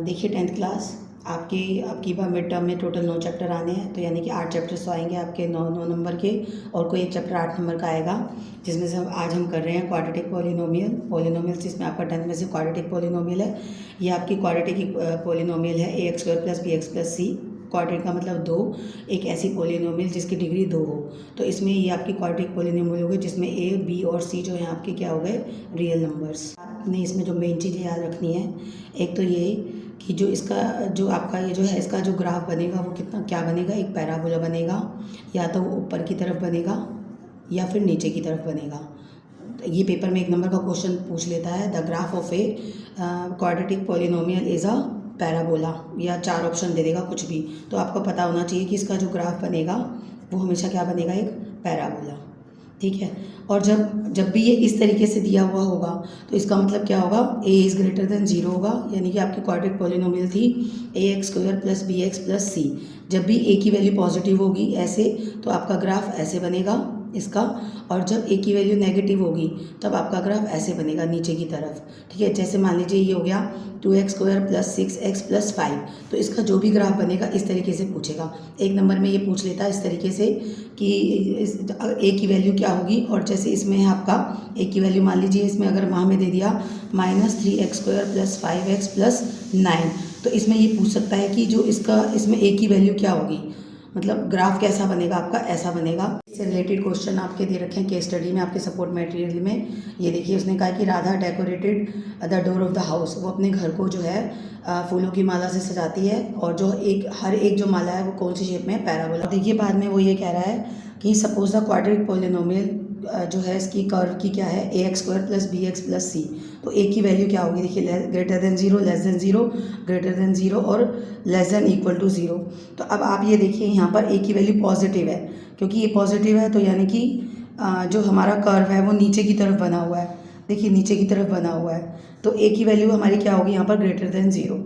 देखिए 10th class आपकी बार mid term में टोटल 9 चैप्टर आने हैं, तो यानी कि 8 चैप्टर्स तो आएंगे आपके 9 नंबर के, और कोई एक चैप्टर 8 नंबर का आएगा, जिसमें से आज हम कर रहे हैं क्वाड्रेटिक पॉलिनोमियल, जिसमें आपका 10th में से क्वाड्रेटिक पॉलिनोमियल है। ये आपकी क्वाड्रेटिक पॉलिनोमियल है ax² + bx + c। क्वाड्रेटिक का मतलब 2, एक ऐसी पॉलिनोमियल जिसकी डिग्री 2 हो। तो इसमें ये आपकी क्वाड्रेटिक पॉलिनोमियल हो गई, जिसमें a, b और c जो है आपके क्या हो गए, रियल नंबर्स। आपने इसमें जो मेन चीज़ याद रखनी है, एक तो ये कि जो आपका ये जो है इसका जो ग्राफ बनेगा वो क्या बनेगा, एक पैराबोला बनेगा, या तो वो ऊपर की तरफ बनेगा या फिर नीचे की तरफ बनेगा। ये पेपर में 1 नंबर का क्वेश्चन पूछ लेता है, the graph of a quadratic polynomial is a parabola, या 4 ऑप्शन दे देगा कुछ भी। तो आपको पता होना चाहिए कि इसका जो ग्राफ बनेगा वो हमेशा क्या बनेगा, एक पैराबोला। ठीक है। और जब भी ये इस तरीके से दिया हुआ होगा तो इसका मतलब क्या होगा, a इज़ ग्रेटर देन 0 होगा, यानी कि आपकी क्वाड्रेटिक पॉलिनोमियल थी ax² + bx + c। जब भी a की वैल्यू पॉजिटिव होगी ऐसे, तो आपका ग्राफ ऐसे बनेगा इसका, और जब a की वैल्यू नेगेटिव होगी तब आपका ग्राफ ऐसे बनेगा नीचे की तरफ। ठीक है। जैसे मान लीजिए ये हो गया 2x² + 6x + 5, तो इसका जो भी ग्राफ बनेगा इस तरीके से पूछेगा। 1 नंबर में ये पूछ लेता है इस तरीके से कि a की वैल्यू क्या होगी, और जैसे इसमें है आपका a की वैल्यू, मान लीजिए इसमें अगर वहाँ में दे दिया -3x² + 5x + 9, तो इसमें ये पूछ सकता है कि जो इसमें a की वैल्यू क्या होगी, मतलब ग्राफ कैसा बनेगा आपका, ऐसा बनेगा। इससे रिलेटेड क्वेश्चन आपके दे रखे हैं केस स्टडी में, आपके सपोर्ट मटेरियल में। ये देखिए, उसने कहा कि Radha decorated the door of the house, वो अपने घर को जो है फूलों की माला से सजाती है, और जो हर एक जो माला है वो कौन सी शेप में है, पैराबोला। देखिए बाद में वो ये कह रहा है कि सपोज द क्वाड्रेटिक पॉलिनोमियल जो है इसकी कर्व की क्या है, ax² + bx + c। तो a की वैल्यू क्या होगी, देखिए greater than 0, less than 0, greater than 0 और लेस देन इक्वल टू 0। तो अब आप ये देखिए यहाँ पर a की वैल्यू पॉजिटिव है, क्योंकि ये पॉजिटिव है तो यानी कि जो हमारा कर्व है वो नीचे की तरफ बना हुआ है। देखिए नीचे की तरफ बना हुआ है, तो a की वैल्यू हमारी क्या होगी यहाँ पर, ग्रेटर देन 0।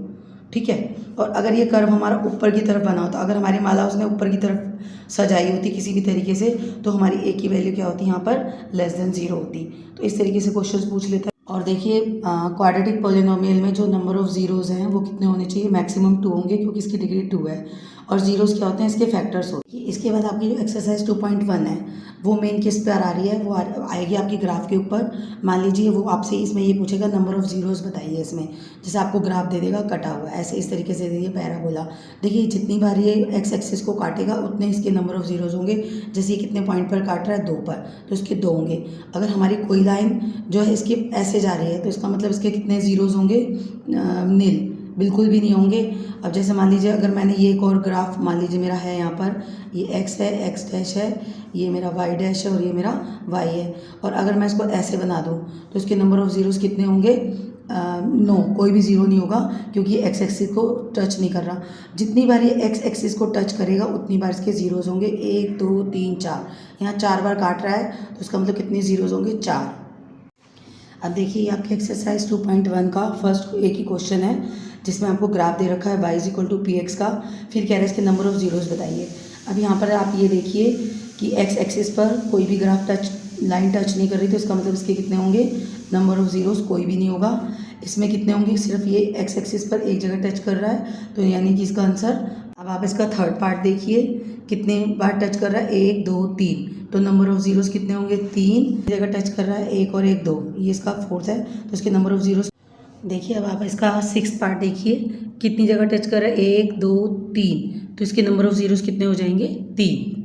ठीक है। और अगर ये कर्व हमारा ऊपर की तरफ बना होता, अगर हमारी माला उसने ऊपर की तरफ सजाई होती किसी भी तरीके से, तो हमारी a की वैल्यू क्या होती यहाँ पर, लेस देन 0 होती। तो इस तरीके से क्वेश्चन पूछ लेता है। और देखिए क्वाड्रेटिक पॉलिनोमियल में जो नंबर ऑफ जीरोज़ हैं वो कितने होने चाहिए, मैक्सिमम 2 होंगे, क्योंकि इसकी डिग्री 2 है, और जीरोज़ क्या होते हैं, इसके फैक्टर्स होते हैं। इसके बाद आपकी जो एक्सरसाइज 2.1 है वो मेन किस पर आ रही है, वो आएगी आपकी ग्राफ के ऊपर। मान लीजिए वो आपसे इसमें ये पूछेगा नंबर ऑफ जीरोज़ बताइए इसमें, जैसे आपको ग्राफ दे देगा कटा हुआ ऐसे, इस तरीके से दे दिए पैराबोला। देखिए जितनी बार ये एक्स एक्सिस को काटेगा उतने इसके नंबर ऑफ जीरोज़ होंगे। जैसे ये कितने पॉइंट पर काट रहा है, 2 पर, तो इसके 2 होंगे। अगर हमारी कोई लाइन जो है इसकी ऐसे जा रही है तो इसका मतलब इसके कितने जीरोज़ होंगे, नील, बिल्कुल भी नहीं होंगे। अब जैसे मान लीजिए अगर मैंने ये एक और ग्राफ मान लीजिए मेरा है, यहाँ पर ये x है, x' है, ये मेरा y' है और ये मेरा y है, और अगर मैं इसको ऐसे बना दूँ तो इसके नंबर ऑफ जीरोज़ कितने होंगे, नो, कोई भी ज़ीरो नहीं होगा, क्योंकि ये एक्स एक्सिस को टच नहीं कर रहा। जितनी बार ये एक्स एक्सिस को टच करेगा उतनी बार इसके जीरोज़ होंगे, 1 2 3 4। यहाँ 4 बार काट रहा है तो इसका मतलब कितने जीरोज़ होंगे, 4। अब देखिए आपके एक्सरसाइज 2.1 का फर्स्ट एक ही क्वेश्चन है, जिसमें आपको ग्राफ दे रखा है y = px का, फिर कह रहे हैं इसके नंबर ऑफ जीरोज़ बताइए। अब यहाँ पर आप ये देखिए कि x एक्सिस पर कोई भी ग्राफ लाइन टच नहीं कर रही, तो इसका मतलब इसके कितने होंगे, नंबर ऑफ जीरोज़ कोई भी नहीं होगा। इसमें कितने होंगे, सिर्फ ये x एक्सिस पर एक जगह टच कर रहा है, तो यानी कि इसका आंसर। अब आप इसका थर्ड पार्ट देखिए, कितने बार टच कर रहा है, 1 2 3, तो नंबर ऑफ जीरोज़ कितने होंगे, 3 जगह टच कर रहा है, 1 और 1 2, ये इसका फोर्थ है, तो इसके नंबर ऑफ जीरोज़। देखिए अब आप इसका 6th पार्ट देखिए, कितनी जगह टच कर रहा है, 1 2 3, तो इसके नंबर ऑफ जीरोज़ कितने हो जाएंगे, 3।